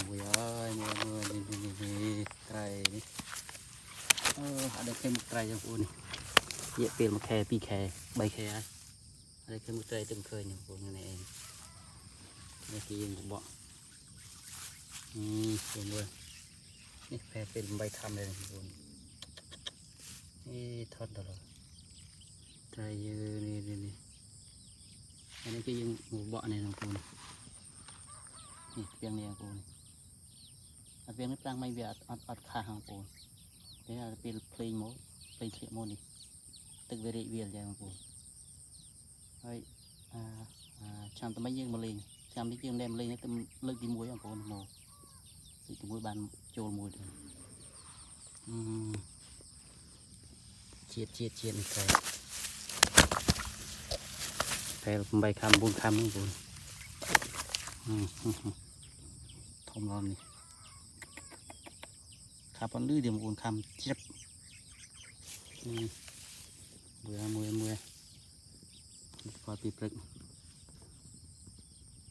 มวยเอ้ยมวยนี่ไตรนี่ada kem trai yang pun ye pel một khe pi khe bay khe ada kem trai từng khơi yang pun này em đây kia yang bỏ pun luônนี่แพเป็นใบทำเลยนะคุณนี่ทอดตลอดใจเยอะนี่อันนี้ก็ยังหมูเบาะเนี่ยนะคุณนี่เพียงเนี่ยคุณเพียงนี้ปลางไม่เบียดอัดขาของคุณเดี๋ยวเราเป็นเพลงโมเพลงเขียโมนี่ตึกเวรีเวียนใจของคุณเฮ้ยชามตัวไม่ยื่นมาเลยชามที่ยื่นแดมเลยนี่ตัวเลิกดีมวยของคุณโมดีมวยบานโจลมวยเลยเชียดนี่ใครแพรใบคำบุญคำนี่บุญทมร้อนนี่ขาปนลื้อเดี๋ยวบุญคำชิบมือพอปีปรึก